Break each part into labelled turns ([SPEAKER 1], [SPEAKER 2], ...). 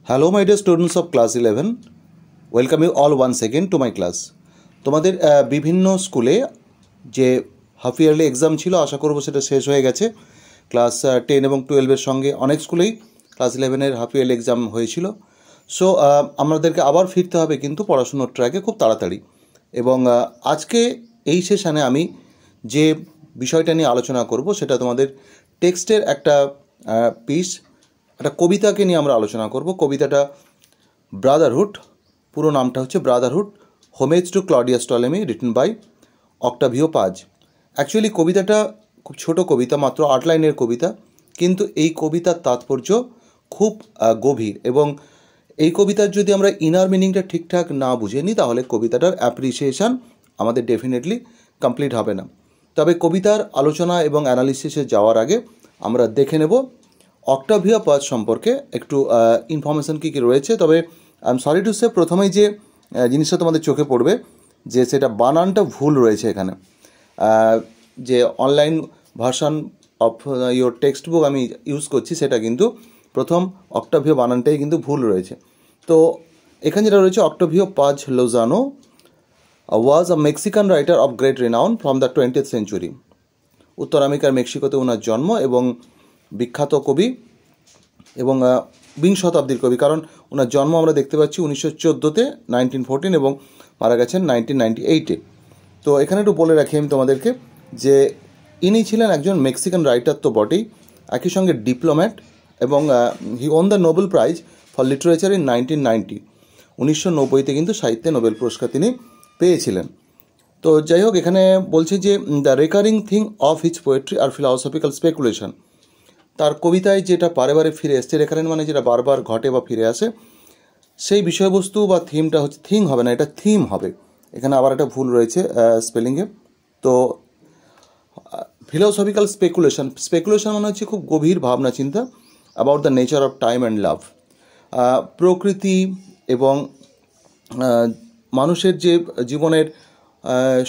[SPEAKER 1] Hello my dear students of class 11, welcome you all once again to my class. তোমাদের বিভিন্ন স্কুলে যে half yearly exam ছিল আশা করব সেটা শেষ হয়ে গেছে। ক্লাস 10 এবং 12 এর সঙ্গে অনেক স্কুলেই ক্লাস 11 এর হাফ ইয়ারলি এক্সাম হয়েছিল। সো আমাদেরকে আবার ফিরতে হবে কিন্তু পড়াশোনার ট্র্যাকে খুব তাড়াতাড়ি। এবং আজকে এই সেশনে আমি যে বিষয়টা নিয়ে আলোচনা করব সেটা তোমাদের টেক্সটের একটা পিস, একটা কবিতাকে নিয়ে আমরা আলোচনা করব। কবিতাটা ব্রাদারহুড, পুরো নামটা হচ্ছে brotherhood, homage to Claudius Ptolemy, written by Octavio Paz. Actually কবিতাটা খুব ছোট কবিতা, মাত্র 8 লাইনের কবিতা, কিন্তু এই কবিতার তাৎপর্য খুব গভীর। এবং এই কবিতার যদি আমরা ইনার মিনিংটা ঠিকঠাক না বুঝে নিই তাহলে কবিতাটার অ্যাপ্রিসিয়েশান আমাদের ডেফিনেটলি কমপ্লিট হবে না। তবে কবিতার আলোচনা এবং অ্যানালিসিসে যাওয়ার আগে আমরা দেখে নেব অক্টাভিও পাজ সম্পর্কে একটু ইনফরমেশান কী কী রয়েছে। তবে I am sorry to say, প্রথমেই যে জিনিসটা তোমাদের চোখে পড়বে যে সেটা বানানটা ভুল রয়েছে এখানে। যে online version of your text book আমি ইউজ করছি সেটা কিন্তু প্রথম অক্টাভিও বানানটাই কিন্তু ভুল রয়েছে। তো এখানে যেটা রয়েছে, Octavio Paz Lozano was a Mexican writer of great renown from the 20th century. উত্তর আমেরিকার মেক্সিকোতে ওনার জন্ম এবং বিখ্যাত কবি এবং 20 শতাব্দীর কবি, কারণ ওনার জন্ম আমরা দেখতে পাচ্ছি 1914-তে, 1914, এবং মারা গেছেন 1998-এ। তো এখানে একটু বলে রাখি আমি তোমাদেরকে যে ইনি ছিলেন একজন মেক্সিকান রাইটার তো বটেই, একই সঙ্গে ডিপ্লোম্যাট, এবং he won the Nobel prize for literature in 1990। 1990-তে কিন্তু সাহিত্যে নোবেল পুরস্কার তিনি পেয়েছিলেন। তো যাই হোক, এখানে বলছে যে the recurring thing of his poetry are philosophical speculation. তার কবিতায় যেটা বারে বারে ফিরে এসছে, রেকারেন্ট মানে যেটা বারবার ঘটে বা ফিরে আসে, সেই বিষয়বস্তু বা থিমটা হচ্ছে, থিম হবে না, এটা থিম হবে। এখানে আবার একটা ভুল রয়েছে স্পেলিংয়ে। তো ফিলসফিক্যাল স্পেকুলেশন মানে হচ্ছে খুব গভীর ভাবনা চিন্তা about the nature of time and love. প্রকৃতি এবং মানুষের যে জীবনের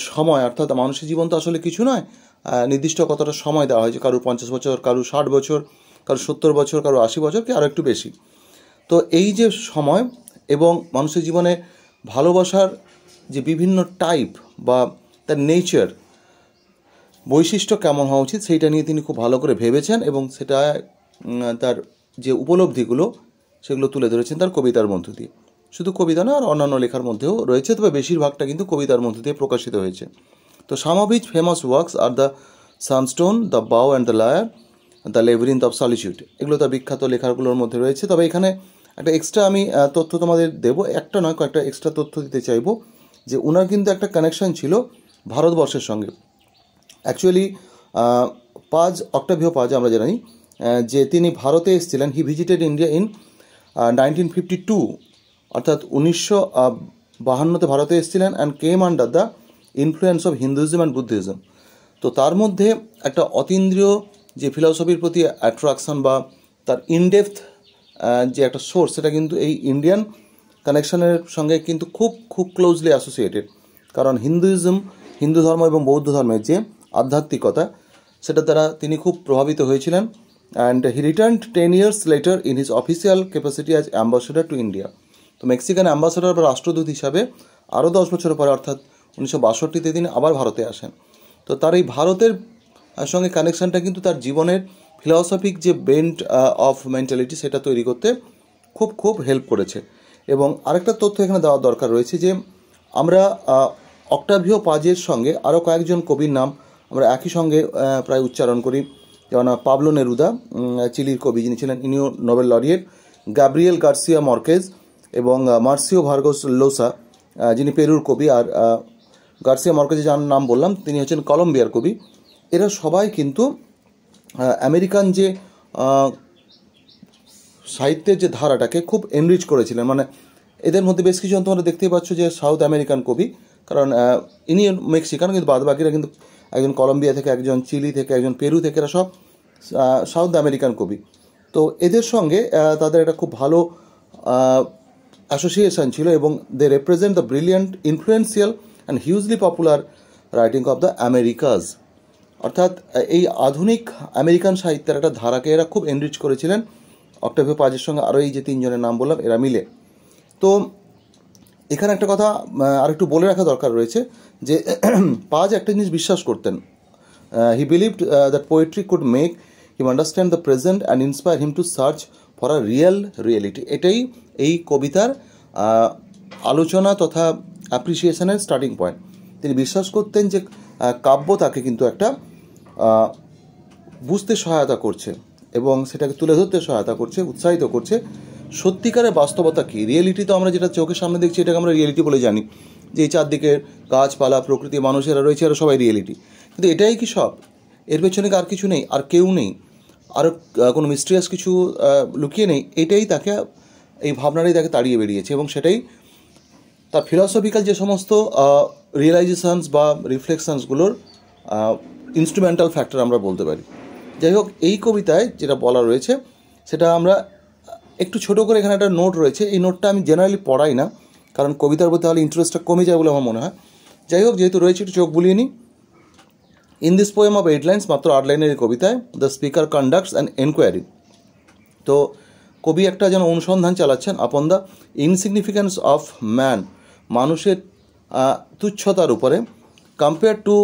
[SPEAKER 1] সময়, অর্থাৎ মানুষের জীবন তো আসলে কিছু নয়, নির্দিষ্ট কতটা সময় দেওয়া হয়েছে, কারো 50 বছর, কারো 60 বছর, কারো 70 বছর, কারো 80 বছর, কি আরও একটু বেশি। তো এই যে সময় এবং মানুষের জীবনে ভালোবাসার যে বিভিন্ন টাইপ বা তার নেচার, বৈশিষ্ট্য কেমন হওয়া উচিত, সেইটা নিয়ে তিনি খুব ভালো করে ভেবেছেন এবং সেটা তার যে উপলব্ধিগুলো সেগুলো তুলে ধরেছেন তার কবিতার মধ্য দিয়ে। শুধু কবিতা না, আর অন্যান্য লেখার মধ্যেও রয়েছে, তবে বেশিরভাগটা কিন্তু কবিতার মধ্য দিয়ে প্রকাশিত হয়েছে। তো some of his famous works are the Sunstone, the Bow and the Lyre, the Labyrinth of Solitude, এগুলো তার বিখ্যাত লেখাগুলোর মধ্যে রয়েছে। তবে এখানে একটা এক্সট্রা আমি তথ্য তোমাদের দেবো, একটা নয় কয়েকটা এক্সট্রা তথ্য দিতে চাইবো, যে ওনার কিন্তু একটা কানেকশন ছিল ভারতবর্ষের সঙ্গে। অ্যাকচুয়ালি অক্টাভিও পাজ আমরা জানি যে তিনি ভারতে এসেছিলেন। হি ভিজিটেড ইন্ডিয়া ইন 1952, অর্থাৎ 1952-তে ভারতে এসেছিলেন, and came under the influence of Hinduism and Buddhism. তো তার মধ্যে একটা অতীন্দ্রিয় যে ফিলসফির প্রতি অ্যাট্রাকশন বা তার ইনডেপথ যে একটা সোর্স, সেটা কিন্তু এই ইন্ডিয়ান কানেকশনের সঙ্গে কিন্তু খুব খুব ক্লোজলি অ্যাসোসিয়েটেড। কারণ হিন্দু ধর্ম এবং বৌদ্ধ ধর্মের যে আধ্যাত্মিকতা, সেটা দ্বারা তিনি খুব প্রভাবিত হয়েছিলেন। And he returned 10 years later in his official capacity as ambassador to India. তো মেক্সিকান অ্যাম্বাসাডার বা রাষ্ট্রদূত হিসাবে আরও 10 বছর পরে, অর্থাৎ 1962-তে তিনি আবার ভারতে আসেন। তো তার এই ভারতের সঙ্গে কানেকশানটা কিন্তু তার জীবনের ফিলসফিক যে বেন্ট অফ মেন্টালিটি সেটা তৈরি করতে খুব খুব হেল্প করেছে। এবং আরেকটা তথ্য এখানে দেওয়ার দরকার রয়েছে যে আমরা অক্টাভিও পাজের সঙ্গে আরও কয়েকজন কবির নাম আমরা একই সঙ্গে প্রায় উচ্চারণ করি, যেমন পাবলো নেরুদা, চিলির কবি, যিনি ছিলেন ইনিও Nobel laureate, Gabriel Garcia Marquez এবং মার্সিও ভার্গোস লোসা, যিনি পেরুর কবি, আর গার্সিয়া মার্কেজ যার নাম বললাম তিনি হচ্ছেন কলম্বিয়ার কবি। এরা সবাই কিন্তু আমেরিকান যে সাহিত্যের যে ধারাটাকে খুব এনরিচ করেছিলেন। মানে এদের মধ্যে বেশ কিছু তোমরা দেখতেই পাচ্ছ যে সাউথ আমেরিকান কবি, কারণ ইনি মেক্সিকান, কিন্তু বাদবাকিরা কিন্তু একজন কলম্বিয়া থেকে, একজন চিলি থেকে, একজন পেরু থেকে, এরা সব সাউথ আমেরিকান কবি। তো এদের সঙ্গে তাদের একটা খুব ভালো অ্যাসোসিয়েশন ছিল এবং they represent the brilliant, influential and hugely popular writing of the Americas. অর্থাৎ এই আধুনিক আমেরিকান সাহিত্যের একটা ধারাকে এরা খুব এনরিচ করেছিলেন। অক্টাভিও পাজের সঙ্গে আরও এই যে তিনজনের নাম বললাম এরা মিলে। তো এখানে একটা কথা আর একটু বলে রাখা দরকার রয়েছে যে পাজ একটা জিনিস বিশ্বাস করতেন, হি believed that poetry could make him understand the present and inspire him to search for a reality. এটাই এই কবিতার আলোচনা তথা অ্যাপ্রিসিয়েশনের স্টার্টিং পয়েন্ট। তিনি বিশ্বাস করতেন যে কাব্য তাকে কিন্তু একটা বুঝতে সহায়তা করছে এবং সেটাকে তুলে ধরতে সহায়তা করছে, উৎসাহিত করছে। সত্যিকারের বাস্তবতা কী, রিয়েলিটি তো আমরা যেটা চোখের সামনে দেখছি এটাকে আমরা রিয়েলিটি বলে জানি, যে এই চারদিকে গাছপালা প্রকৃতি মানুষেরা রয়েছে, এরা সবাই রিয়েলিটি। কিন্তু এটাই কি সব? এর পেছনে আর কিছু নেই, আর কেউ নেই, আর কোনো মিস্ট্রিয়াস কিছু লুকিয়ে নেই। এটাই তাকে, এই ভাবনাটাই তাকে তাড়িয়ে বেরিয়েছে এবং সেটাই তার ফিলসফিক্যাল যে সমস্ত রিয়েলাইজেশনস বা রিফ্লেকশনসগুলোর ইনস্ট্রুমেন্টাল ফ্যাক্টর আমরা বলতে পারি। যাই হোক, এই কবিতায় যেটা বলা রয়েছে সেটা আমরা একটু ছোটো করে, এখানে একটা নোট রয়েছে, এই নোটটা আমি জেনারেলি পড়াই না, কারণ কবিতার প্রতি তাহলে ইন্টারেস্টটা কমে যায় বলে আমার মনে হয়। যাই হোক, যেহেতু রয়েছে একটু চোখ বুলিয়ে নিই। In this poem of 8 lines, মাত্র 8 লাইনের এই কবিতায়, the speaker conducts an enquiry. তো কবি একটা যেন অনুসন্ধান চালাচ্ছেন আপন দ্য ইনসিগনিফিক্যান্স অফ ম্যান, মানুষের তুচ্ছতার উপরে, compare to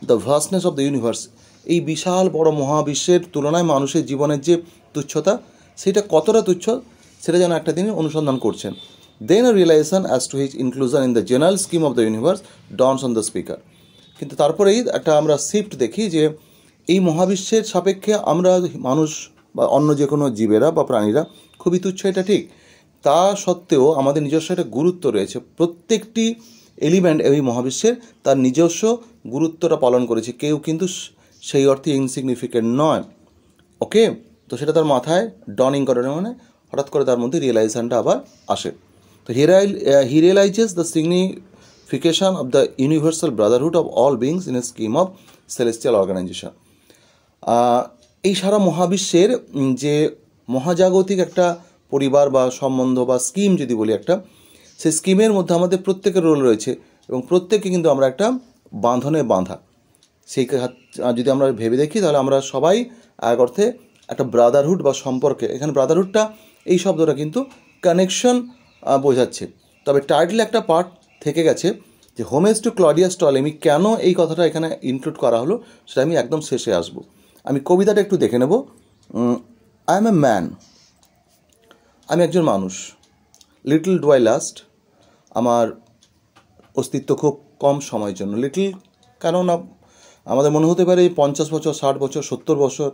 [SPEAKER 1] the vastness of the universe, এই বিশাল বড় মহাবিশ্বের তুলনায় মানুষের জীবনের যে তুচ্ছতা, সেটা কতটা তুচ্ছ সেটা যেন একটা তিনি অনুসন্ধান করছেন। Then a realisation as to his inclusion in the general scheme of the universe dawns on the speaker. কিন্তু তারপরেই একটা আমরা শিফট দেখি যে এই মহাবিশ্বের সাপেক্ষে আমরা মানুষ বা অন্য যে কোনো জীবেরা বা প্রাণীরা খুবই তুচ্ছ, এটা ঠিক। তা সত্ত্বেও আমাদের নিজস্ব একটা গুরুত্ব রয়েছে, প্রত্যেকটি এলিমেন্ট এই মহাবিশ্বের তার নিজস্ব গুরুত্বটা পালন করেছে, কেউ কিন্তু সেই অর্থে ইনসিগনিফিকেন্ট নয়। ওকে, তো সেটা তার মাথায় ডনিং করার মানে হঠাৎ করে তার মধ্যে রিয়েলাইজেশনটা আবার আসে। তো he realises the signification of the universal brotherhood of all beings in a scheme of celestial organisation. এই সারা মহাবিশ্বের যে মহাজাগতিক একটা পরিবার বা সম্বন্ধ বা স্কিম যদি বলি একটা, সেই স্কিমের মধ্যে আমাদের প্রত্যেকের রোল রয়েছে এবং প্রত্যেকে কিন্তু আমরা একটা বাঁধনে বাঁধা। সেই যদি আমরা ভেবে দেখি তাহলে আমরা সবাই এক অর্থে একটা ব্রাদারহুড বা সম্পর্কে, এখানে ব্রাদারহুডটা এই শব্দটা কিন্তু কানেকশন বোঝাচ্ছে। তবে টাইটেলে একটা পার্ট থেকে গেছে যে হোমেজ টু ক্লডিয়াস টলেমি, কেন এই কথাটা এখানে ইনক্লুড করা হলো সেটা আমি একদম শেষে আসবো। আমি কবিতাটা একটু দেখে নেব। আই এম এ ম্যান, আমি একজন মানুষ। লিটল ডু আই লাস্ট, আমার অস্তিত্ব খুব কম সময়ের জন্য। লিটল কেননা আমাদের মনে হতে পারে 50 বছর, 60 বছর, 70 বছর,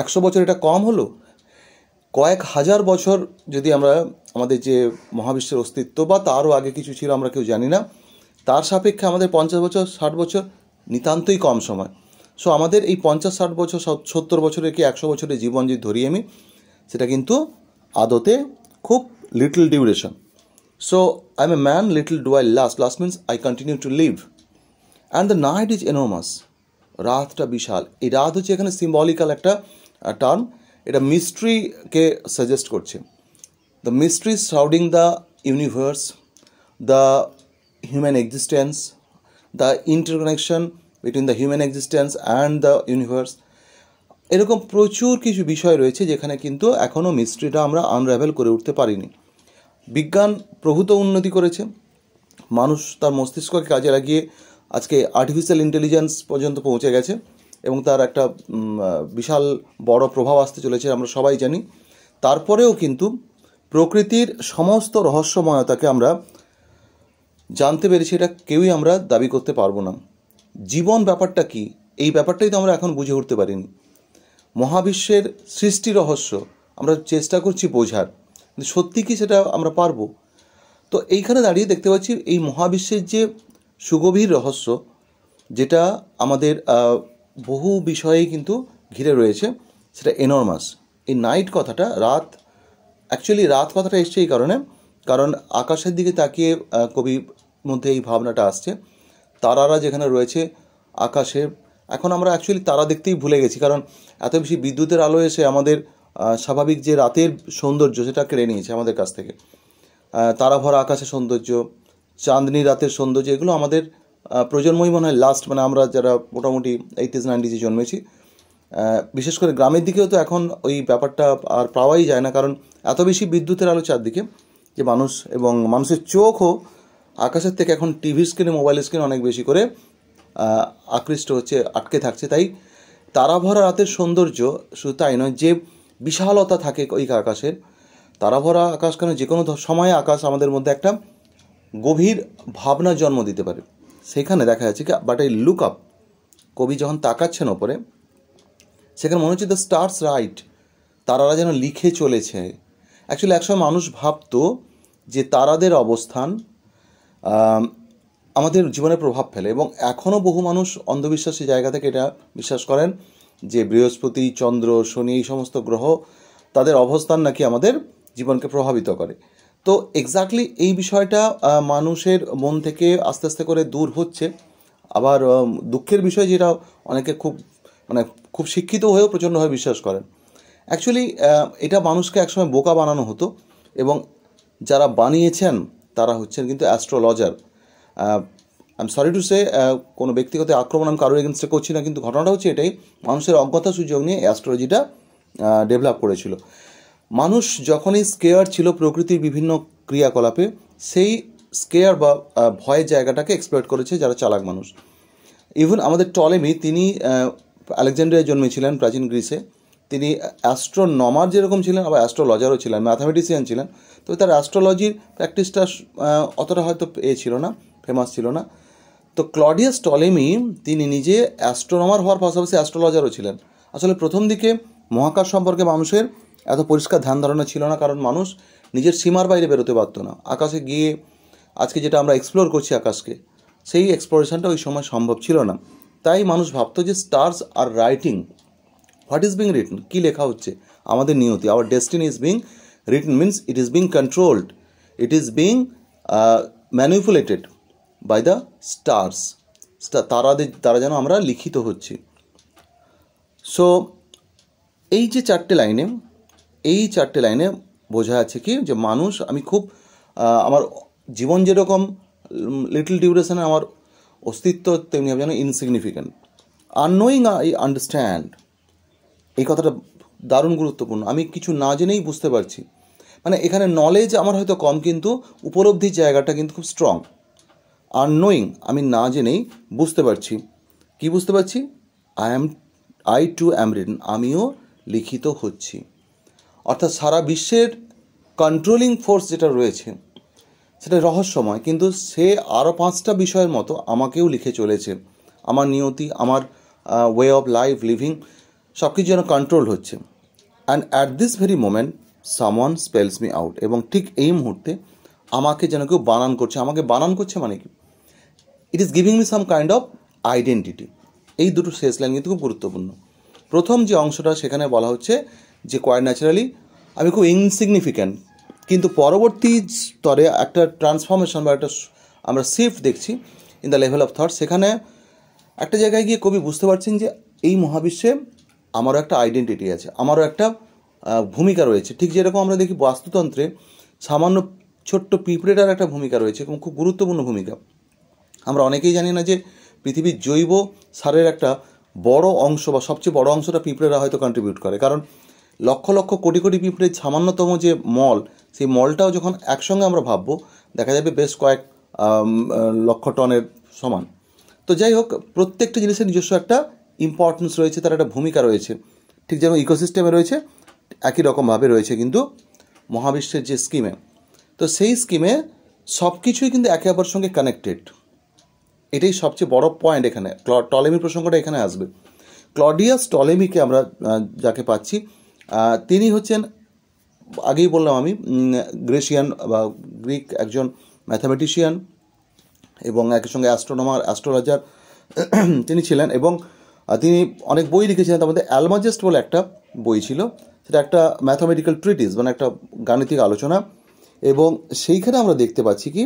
[SPEAKER 1] 100 বছর এটা কম হলো। কয়েক হাজার বছর যদি আমরা আমাদের যে মহাবিশ্বের অস্তিত্ব বা তারও আগে কিছু ছিল আমরা কেউ জানি না, তার সাপেক্ষে আমাদের 50 বছর, 60 বছর নিতান্তই কম সময়। সো আমাদের এই 50-60 বছর, 70 বছরের কি 100 বছরের জীবন যদি ধরি আমি, সেটা কিন্তু আদতে খুব little duration. So I am a man, little do I last, last means I continue to live, and the night is enormous, রাতটা বিশাল। এই রাত হচ্ছে এখানে সিম্বলিক্যাল একটা টার্ম, এটা মিস্ট্রিকে সাজেস্ট করছে। The mystery surrounding the universe, the human existence, the interconnection between the human existence and the universe, এরকম প্রচুর কিছু বিষয় রয়েছে যেখানে কিন্তু এখনও মিস্ট্রিটা আমরা আনরাভেল করে উঠতে পারিনি। বিজ্ঞান প্রভূত উন্নতি করেছে, মানুষ তার মস্তিষ্ককে কাজে লাগিয়ে আজকে আর্টিফিশিয়াল ইন্টেলিজেন্স পর্যন্ত পৌঁছে গেছে এবং তার একটা বিশাল বড় প্রভাব আসতে চলেছে, আমরা সবাই জানি। তারপরেও কিন্তু প্রকৃতির সমস্ত রহস্যময়তাকে আমরা জানতে পেরেছি, এটা কেউই আমরা দাবি করতে পারবো না। জীবন ব্যাপারটা কি, এই ব্যাপারটাই তো আমরা এখন বুঝে উঠতে পারিনি। মহাবিশ্বের সৃষ্টি রহস্য আমরা চেষ্টা করছি বোঝার, কিন্তু সত্যি কি সেটা আমরা পারবো? তো এইখানে দাঁড়িয়ে দেখতে পাচ্ছি এই মহাবিশ্বের যে সুগভীর রহস্য, যেটা আমাদের বহু বিষয়েই কিন্তু ঘিরে রয়েছে, সেটা এনরমাস। এই নাইট কথাটা, রাত, অ্যাকচুয়ালি রাত কথাটা এসছে এই কারণ আকাশের দিকে তাকিয়ে কবির মধ্যে এই ভাবনাটা আসছে। তারারা যেখানে রয়েছে আকাশে, এখন আমরা অ্যাকচুয়ালি তারা দেখতেই ভুলে গেছি, কারণ এত বেশি বিদ্যুতের আলো এসে আমাদের স্বাভাবিক যে রাতের সৌন্দর্য সেটা কেড়ে নিয়েছে আমাদের কাছ থেকে। তারা ভরা আকাশের সৌন্দর্য, চাঁদনি রাতের সৌন্দর্য, এগুলো আমাদের প্রজন্মই মনে হয় লাস্ট, মানে আমরা যারা মোটামুটি 80s 90s জন্মেছি, বিশেষ করে গ্রামের দিকেও তো এখন ওই ব্যাপারটা আর পাওয়াই যায় না, কারণ এত বেশি বিদ্যুতের আলো চারদিকে যে মানুষ এবং মানুষের চোখও আকাশের থেকে এখন টিভি স্ক্রিনে, মোবাইল স্ক্রিনে অনেক বেশি করে আকৃষ্ট হচ্ছে, আটকে থাকছে। তাই তারাভরা রাতের সৌন্দর্য শুধু তাই নয়, যে বিশালতা থাকে ওই আকাশের, তারাভরা আকাশ কেন যে কোনো সময়ে আকাশ আমাদের মধ্যে একটা গভীর ভাবনার জন্ম দিতে পারে। সেখানে দেখা যাচ্ছে কি, বাট এই লুক আপ, কবি যখন তাকাচ্ছেন ওপরে, সেখানে মনে হচ্ছে দ্য স্টার্স রাইট, তারারা যেন লিখে চলেছে। অ্যাকচুয়ালি একসময় মানুষ ভাবতো যে তারাদের অবস্থান আমাদের জীবনে প্রভাব ফেলে, এবং এখনও বহু মানুষ অন্ধবিশ্বাসী জায়গা থেকে এটা বিশ্বাস করেন যে বৃহস্পতি, চন্দ্র, শনি, এই সমস্ত গ্রহ, তাদের অবস্থান নাকি আমাদের জীবনকে প্রভাবিত করে। তো এক্স্যাক্টলি এই বিষয়টা মানুষের মন থেকে আস্তে আস্তে করে দূর হচ্ছে। আবার দুঃখের বিষয়, যেটা অনেকে খুব শিক্ষিত হয়েও প্রচণ্ডভাবে বিশ্বাস করেন। অ্যাকচুয়ালি এটা মানুষকে একসময় বোকা বানানো হতো, এবং যারা বানিয়েছেন তারা হচ্ছেন কিন্তু astrologer. I am sorry to say, কোনো ব্যক্তিগত আক্রমণ আমি কারোর এগেনস্টে করছি না, কিন্তু ঘটনাটা হচ্ছে এটাই, মানুষের অজ্ঞতা সুযোগ নিয়ে অ্যাস্ট্রোলজিটা ডেভেলপ করেছিল। মানুষ যখনই স্কেয়ার ছিল প্রকৃতির বিভিন্ন ক্রিয়াকলাপে, সেই স্কেয়ার বা ভয়ের জায়গাটাকে এক্সপ্লয়েট করেছে যারা চালাক মানুষ। ইভেন আমাদের টলেমি, তিনি আলেকজান্ড্রিয়ায় জন্মেছিলেন প্রাচীন গ্রিসে। তিনি অ্যাস্ট্রোনমার যেরকম ছিলেন, আবার অ্যাস্ট্রোলজারও ছিলেন, ম্যাথামেটিশিয়ান ছিলেন। তবে তার অ্যাস্ট্রোলজির প্র্যাকটিসটা অতটা হয়তো ছিল না, ফেমাস ছিল না। তো ক্লডিয়াস টলেমি, তিনি নিজে অ্যাস্ট্রোনমার হওয়ার পাশাপাশি অ্যাস্ট্রোলজারও ছিলেন। আসলে প্রথম দিকে মহাকাশ সম্পর্কে মানুষের এত পরিষ্কার ধ্যান ধারণা ছিল না, কারণ মানুষ নিজের সীমার বাইরে বেরোতে পারতো না। আকাশে গিয়ে আজকে যেটা আমরা এক্সপ্লোর করছি আকাশকে, সেই এক্সপ্লোরেশনটা ওই সময় সম্ভব ছিল না। তাই মানুষ ভাবতো যে স্টার্স আর writing, what is being written, কী লেখা হচ্ছে, আমাদের নিয়তি, our destiny is being written, means it is being controlled, it is being manipulated by the stars, তারা যেন আমরা লিখিত হচ্ছি। সো এই যে চারটে লাইনে বোঝা যাচ্ছে কি, যে মানুষ, আমি খুব আমার জীবন যেরকম লিটল ডিউরেশনে আমার অস্তিত্ব, তেমনি আমি যেন ইনসিগনিফিক্যান্ট। আননোয়িং আই আন্ডারস্ট্যান্ড, এই কথাটা দারুণ গুরুত্বপূর্ণ। আমি কিছু না জেনেই বুঝতে পারছি, মানে এখানে নলেজ আমার হয়তো কম, কিন্তু উপলব্ধির জায়গাটা কিন্তু খুব স্ট্রং। আননোয়িং, আমি না জেনেই বুঝতে পারছি। কি বুঝতে পারছি? আই টু অ্যাম রিটন, আমিও লিখিত হচ্ছি। অর্থাৎ সারা বিশ্বের কন্ট্রোলিং ফোর্স যেটা রয়েছে সেটা রহস্যময়, কিন্তু সে আরও 5টা বিষয়ের মতো আমাকেও লিখে চলেছে। আমার নিয়তি, আমার ওয়ে অফ লাইফ লিভিং, সব কিছু যেন কন্ট্রোল হচ্ছে। And at this very moment someone spells me out, এবং ঠিক এই মুহূর্তে আমাকে যেন কেউ বানান করছে। আমাকে বানান করছে মানে কি? It is giving me some kind of identity. এই দুটো শেষ লাইন কিন্তু খুব গুরুত্বপূর্ণ। প্রথম যে অংশটা, সেখানে বলা হচ্ছে যে কোয়াইট ন্যাচারালি আমি খুব ইনসিগনিফিক্যান্ট, কিন্তু পরবর্তী স্তরে একটা ট্রান্সফরমেশন বা একটা আমরা শিফট দেখছি in the level of thought. সেখানে একটা জায়গায় গিয়ে কবি বুঝতে পারছেন যে এই মহাবিশ্বে আমারও একটা আইডেন্টিটি আছে, আমারও একটা ভূমিকা রয়েছে। ঠিক যেরকম আমরা দেখি বাস্তুতন্ত্রে সামান্য ছোট্ট পিঁপড়েটার একটা ভূমিকা রয়েছে, এবং খুব গুরুত্বপূর্ণ ভূমিকা। আমরা অনেকেই জানি না যে পৃথিবীর জৈব সারের একটা বড় অংশ বা সবচেয়ে বড় অংশটা পিঁপড়েরা হয়তো কন্ট্রিবিউট করে, কারণ লক্ষ লক্ষ কোটি কোটি পিঁপড়ের সামান্যতম যে মল, সেই মলটাও যখন একসঙ্গে আমরা ভাববো, দেখা যাবে বেশ কয়েক লক্ষ টনের সমান। তো যাই হোক, প্রত্যেকটা জিনিসের নিজস্ব একটা ইম্পর্টেন্স রয়েছে, তার একটা ভূমিকা রয়েছে। ঠিক যেমন ইকোসিস্টেমে রয়েছে, একই রকমভাবে রয়েছে কিন্তু মহাবিশ্বের যে স্কিমে। তো সেই স্কিমে সব কিছুই কিন্তু একে অপরের সঙ্গে কানেক্টেড। এটাই সবচেয়ে বড় পয়েন্ট এখানে। টলেমি প্রসঙ্গটা এখানে আসবে। ক্লডিয়াস টলেমিকে আমরা যাকে পাচ্ছি, তিনি হচ্ছেন, আগেই বললাম আমি, গ্রেসিয়ান বা গ্রিক একজন ম্যাথামেটিশিয়ান, এবং একই সঙ্গে অ্যাস্ট্রোলজার তিনি ছিলেন। এবং তিনি অনেক বই লিখেছিলেন। তার মধ্যে অ্যালমাজেস্ট বলে একটা বই ছিল, সেটা একটা ম্যাথামেটিক্যাল ট্রিটিস, মানে একটা গাণিতিক আলোচনা। এবং সেইখানে আমরা দেখতে পাচ্ছি কি,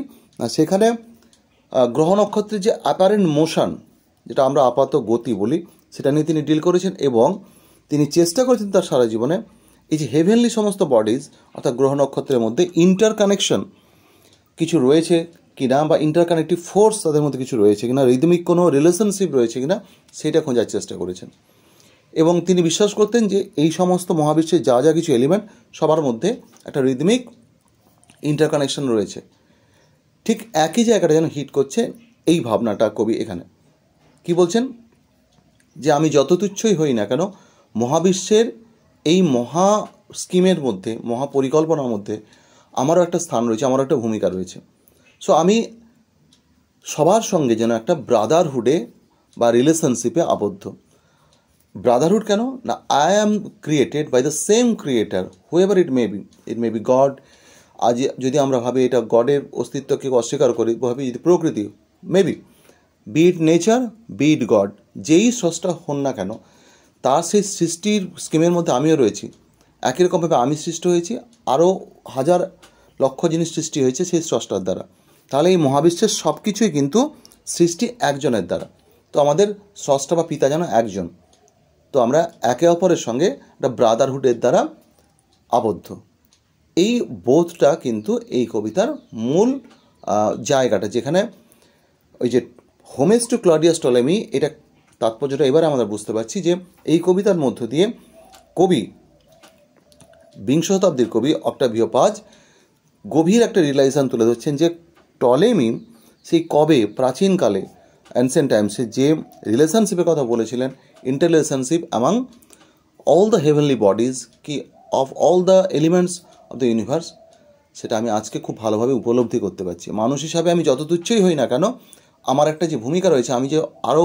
[SPEAKER 1] সেখানে গ্রহ নক্ষত্রের যে অ্যাপারেন্ট মোশন, যেটা আমরা আপাত গতি বলি, সেটা নিয়ে তিনি ডিল করেছেন। এবং তিনি চেষ্টা করেছেন তার সারা জীবনে এই যে হেভেনলি সমস্ত বডিজ, অর্থাৎ গ্রহ নক্ষত্রের মধ্যে ইন্টারকানেকশন কিছু রয়েছে কিনা, বা ইন্টারকানেক্টিভ ফোর্স তাদের মধ্যে কিছু রয়েছে কিনা, রিদমিক কোনো রিলেশনশিপ রয়েছে কিনা, সেটা খোঁজার চেষ্টা করেছেন। এবং তিনি বিশ্বাস করতেন যে এই সমস্ত মহাবিশ্বের যা যা কিছু এলিমেন্ট সবার মধ্যে একটা রিদমিক ইন্টারকানেকশন রয়েছে। ঠিক একই জায়গাটা যেন হিট করছে এই ভাবনাটা কবি এখানে কি বলছেন, যে আমি যত তুচ্ছই হই না কেন মহাবিশ্বের এই মহা স্কিমের মধ্যে, মহা পরিকল্পনার মধ্যে আমারও একটা স্থান রয়েছে, আমারও একটা ভূমিকা রয়েছে। সো আমি সবার সঙ্গে যেন একটা ব্রাদারহুডে বা রিলেশনশিপে আবদ্ধ। ব্রাদারহুড কেন না, I am created by the same creator whoever it may be God. আজ যদি আমরা ভাবি এটা গডের অস্তিত্বকে অস্বীকার করি, ভাবি যদি প্রকৃতি, মেবি বি ইট নেচার, বি ইট গড, যেই স্রষ্টা হন না কেন তার সেই সৃষ্টির স্কিমের মধ্যে আমিও রয়েছি। একই রকমভাবে আমি সৃষ্টি হয়েছি, আরও হাজার লক্ষ জিনিস সৃষ্টি হয়েছে সেই স্রষ্টার দ্বারা। তাহলে এই মহাবিশ্বের সব কিছুই কিন্তু সৃষ্টি একজনের দ্বারা। তো আমাদের স্রষ্টা বা পিতা যেন একজন। তো আমরা একে অপরের সঙ্গে একটা ব্রাদারহুডের দ্বারা আবদ্ধ। এই বোধটা কিন্তু এই কবিতার মূল জায়গাটা, যেখানে ওই যে হোমেজ টু ক্লডিয়াস টলেমি, এটা তাৎপর্যটা এবারে আমরা বুঝতে পারছি যে এই কবিতার মধ্য দিয়ে কবি, বিংশ শতাব্দীর কবি অক্টাভিও পাজ গভীর একটা রিয়েলাইজেশন তুলে ধরছেন যে টলেমি সেই কবে প্রাচীনকালে অ্যানসেন্ট টাইমসে যে রিলেশনশিপের কথা বলেছিলেন, interrelationship among all the heavenly bodies, কি of all the elements of the universe, সেটা আমি আজকে খুব ভালোভাবে উপলব্ধি করতে পারছি। মানুষ হিসাবে আমি যত তুচ্ছই হই না কেন আমার একটা যে ভূমিকা রয়েছে, আমি যে আরও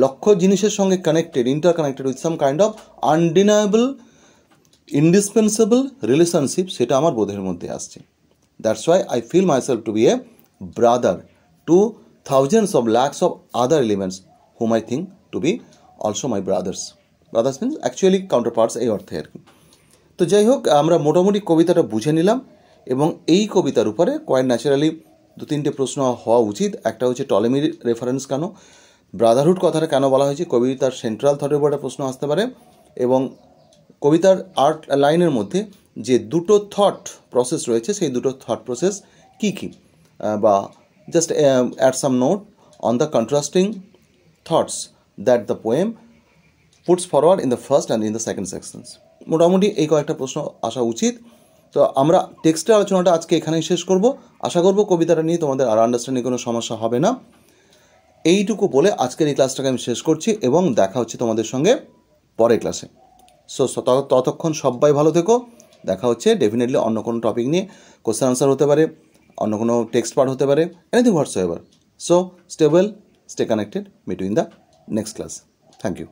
[SPEAKER 1] লক্ষ জিনিসের সঙ্গে connected, interconnected with some kind of undeniable indispensable relationship, সেটা আমার বোধের মধ্যে আসছে। That's why I feel myself to be a brother to thousands of lakhs of other elements whom I think to be also my brothers. Brothers means actually counterparts, এই অর্থে আর কি। তো যাই হোক, আমরা মোটামুটি কবিতাটা বুঝে নিলাম এবং এই কবিতার উপরে কোয়াইট ন্যাচারালি দু তিনটে প্রশ্ন হওয়া উচিত। একটা হচ্ছে টলেমির রেফারেন্স কেন, ব্রাদারহুড কথাটা কেন বলা হয়েছে, কবিতার সেন্ট্রাল থটের উপর একটা প্রশ্ন আসতে পারে, এবং কবিতার আর্ট লাইনের মধ্যে যে দুটো থট প্রসেস রয়েছে সেই দুটো থট প্রসেস কী কী, বা just add some note on the contrasting thoughts that the poem puts forward in the first and in the second sections. মোটামুটি এই কয়েকটা প্রশ্ন আসা উচিত। তো আমরা টেক্সটের আলোচনাটা আজকে এখানেই শেষ করব। আশা করব কবিতাটা নিয়ে তোমাদের আর আন্ডারস্ট্যান্ডিং কোনো সমস্যা হবে না। এইটুকু বলে আজকের এই ক্লাসটাকে আমি শেষ করছি এবং দেখা হচ্ছে তোমাদের সঙ্গে পরের ক্লাসে। সো ততক্ষণ সবাই ভালো থেকো। দেখা হচ্ছে ডেফিনেটলি অন্য কোনো টপিক নিয়ে, কোশ্চেন আনসার হতে পারে, অন্য কোনো টেক্সট পার্ট হতে পারে, anything whatsoever. So stay well, stay connected, meet you in the next class. Thank you.